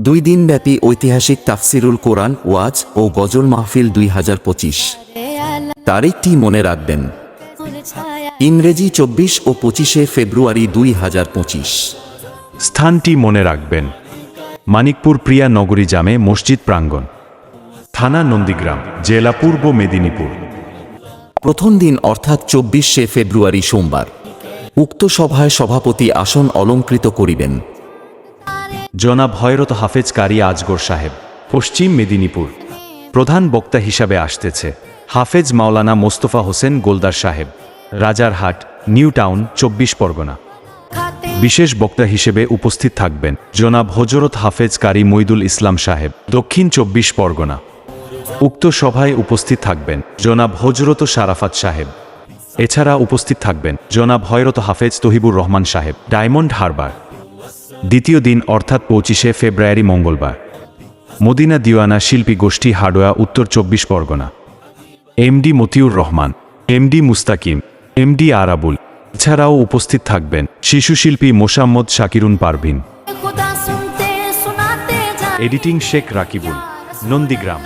2 দিনব্যাপী ঐতিহাসিক তাফসিরুল কোরআন ওয়াজ ও গজল মাহফিল 2025। তারিখটি মনে রাখবেন, ইংরেজি 24 ও 25 ফেব্রুয়ারি 2025। স্থানটি মনে রাখবেন, মানিকপুর প্রিয়া নগরী জামে মসজিদ প্রাঙ্গণ, থানা নন্দীগ্রাম, জেলা পূর্ব মেদিনীপুর। প্রথম দিন অর্থাৎ 24 ফেব্রুয়ারি সোমবার। উক্ত সভায় সভাপতি আসন অলঙ্কৃত করিবেন জনাব হযরত হাফেজ কারি আজগর সাহেব, পশ্চিম মেদিনীপুর। প্রধান বক্তা হিসাবে আসতেছে হাফেজ মাওলানা মোস্তফা হোসেন গোলদার সাহেব, রাজারহাট, নিউ টাউন, 24 পরগনা। বিশেষ বক্তা হিসেবে উপস্থিত থাকবেন জনাব হযরত হাফেজ কারি মইদুল ইসলাম সাহেব, দক্ষিণ 24 পরগনা। উক্ত সভায় উপস্থিত থাকবেন জনাব হযরত শারাফাত সাহেব। এছাড়া উপস্থিত থাকবেন জনাব হযরত হাফেজ তহিবুর রহমান সাহেব, ডায়মন্ড হারবার। দ্বিতীয় দিন অর্থাৎ 25 ফেব্রুয়ারি মঙ্গলবার, মদিনা দিওয়ানা শিল্পী গোষ্ঠী হাড়োয়া, উত্তর 24 পরগনা। এমডি মতিউর রহমান, এমডি মুস্তাকিম, এমডি আরাবুল। এছাড়াও উপস্থিত থাকবেন শিশুশিল্পী মোসাম্মদ শাকিরুন পারভিন। এডিটিং শেখ রাকিবুল, নন্দীগ্রাম।